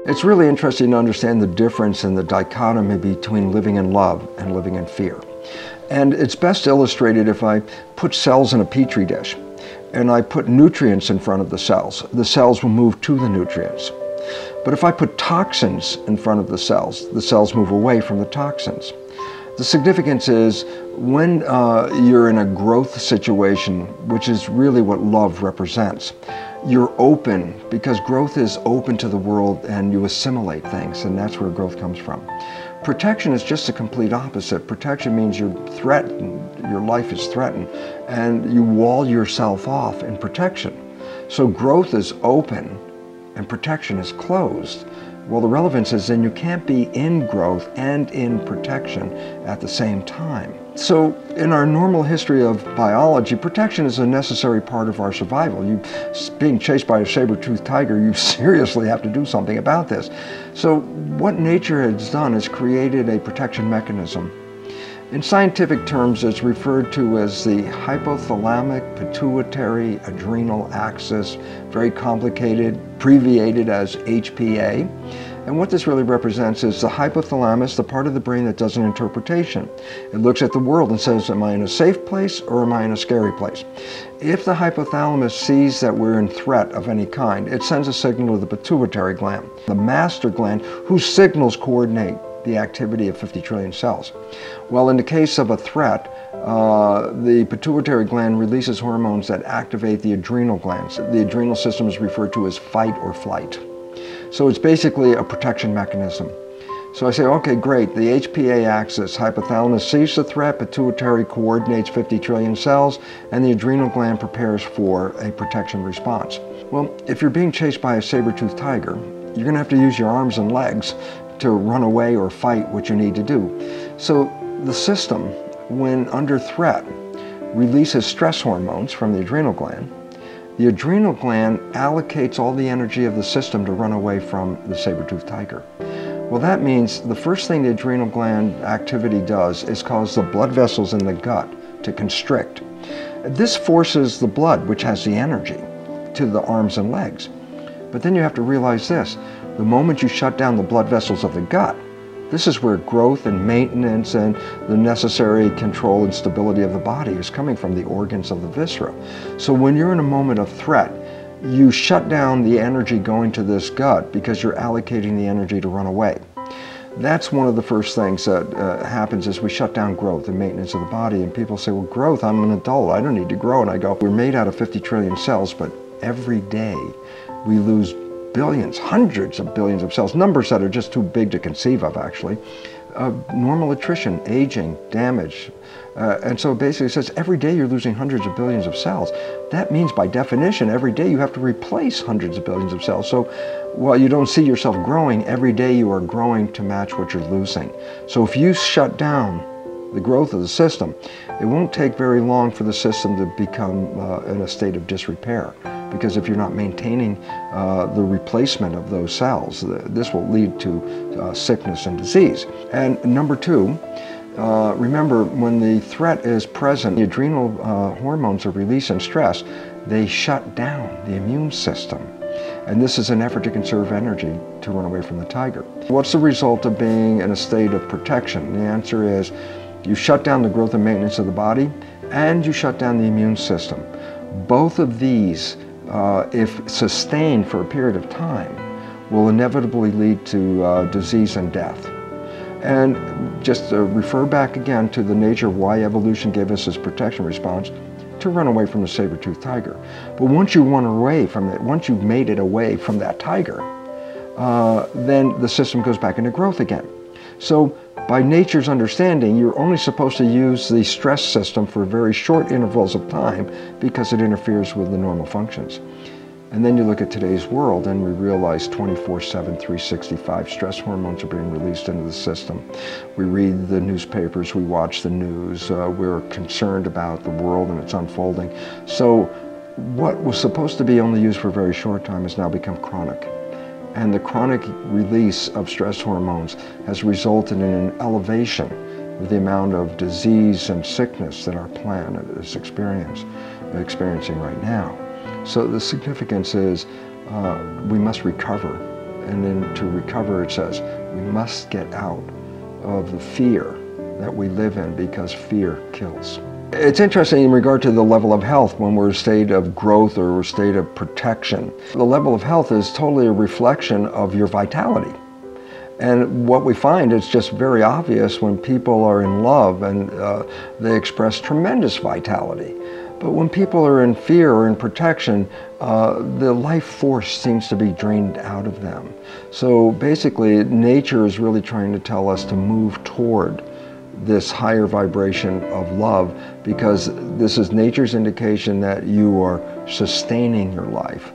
It's really interesting to understand the difference in the dichotomy between living in love and living in fear. And it's best illustrated if I put cells in a petri dish and I put nutrients in front of the cells will move to the nutrients. But if I put toxins in front of the cells move away from the toxins. The significance is when you're in a growth situation, which is really what love represents, you're open because growth is open to the world and you assimilate things, and that's where growth comes from. Protection is just the complete opposite. Protection means you're threatened, your life is threatened, and you wall yourself off in protection. So growth is open and protection is closed. Well, the relevance is then you can't be in growth and in protection at the same time. So in our normal history of biology, protection is a necessary part of our survival. Being chased by a saber-toothed tiger, you seriously have to do something about this. So what nature has done is created a protection mechanism. In scientific terms, it's referred to as the hypothalamic pituitary adrenal axis, very complicated, abbreviated as HPA. And what this really represents is the hypothalamus, the part of the brain that does an interpretation. It looks at the world and says, am I in a safe place or am I in a scary place? If the hypothalamus sees that we're in threat of any kind, it sends a signal to the pituitary gland, the master gland, whose signals coordinate the activity of 50 trillion cells. Well, in the case of a threat, the pituitary gland releases hormones that activate the adrenal glands. The adrenal system is referred to as fight or flight. So it's basically a protection mechanism. So I say, okay, great, the HPA axis, hypothalamus sees the threat, pituitary coordinates 50 trillion cells, and the adrenal gland prepares for a protection response. Well, if you're being chased by a saber-toothed tiger, you're going to have to use your arms and legs to run away or fight what you need to do. So the system, when under threat, releases stress hormones from the adrenal gland. The adrenal gland allocates all the energy of the system to run away from the saber-toothed tiger. Well, that means the first thing the adrenal gland activity does is cause the blood vessels in the gut to constrict. This forces the blood, which has the energy, to the arms and legs. But then you have to realize this. The moment you shut down the blood vessels of the gut, this is where growth and maintenance and the necessary control and stability of the body is coming from, the organs of the viscera. So when you're in a moment of threat, you shut down the energy going to this gut because you're allocating the energy to run away. That's one of the first things that happens is we shut down growth and maintenance of the body. And people say, well, growth, I'm an adult, I don't need to grow. And I go, we're made out of 50 trillion cells, but every day we lose billions, hundreds of billions of cells, numbers that are just too big to conceive of, actually. Normal attrition, aging, damage. And so basically it says every day you're losing hundreds of billions of cells. That means by definition, every day you have to replace hundreds of billions of cells. So while you don't see yourself growing, every day you are growing to match what you're losing. So if you shut down the growth of the system, it won't take very long for the system to become in a state of disrepair. Because if you're not maintaining the replacement of those cells, this will lead to sickness and disease. And number two, remember when the threat is present, the adrenal hormones are released in stress, they shut down the immune system. And this is an effort to conserve energy to run away from the tiger. What's the result of being in a state of protection? The answer is you shut down the growth and maintenance of the body, and you shut down the immune system. Both of these, if sustained for a period of time, will inevitably lead to disease and death. And just to refer back again to the nature of why evolution gave us this protection response, to run away from the saber-toothed tiger. But once you run away from it, once you've made it away from that tiger, then the system goes back into growth again. So by nature's understanding, you're only supposed to use the stress system for very short intervals of time because it interferes with the normal functions. And then you look at today's world and we realize 24/7, 365 stress hormones are being released into the system. We read the newspapers, we watch the news, we're concerned about the world and its unfolding. So what was supposed to be only used for a very short time has now become chronic. And the chronic release of stress hormones has resulted in an elevation of the amount of disease and sickness that our planet is experiencing right now. So the significance is we must recover And then to recover, it says, we must get out of the fear that we live in, because fear kills. It's interesting in regard to the level of health when we're in a state of growth or a state of protection. The level of health is totally a reflection of your vitality. And what we find is just very obvious when people are in love and they express tremendous vitality. But when people are in fear or in protection, the life force seems to be drained out of them. So basically, nature is really trying to tell us to move toward this higher vibration of love, because this is nature's indication that you are sustaining your life.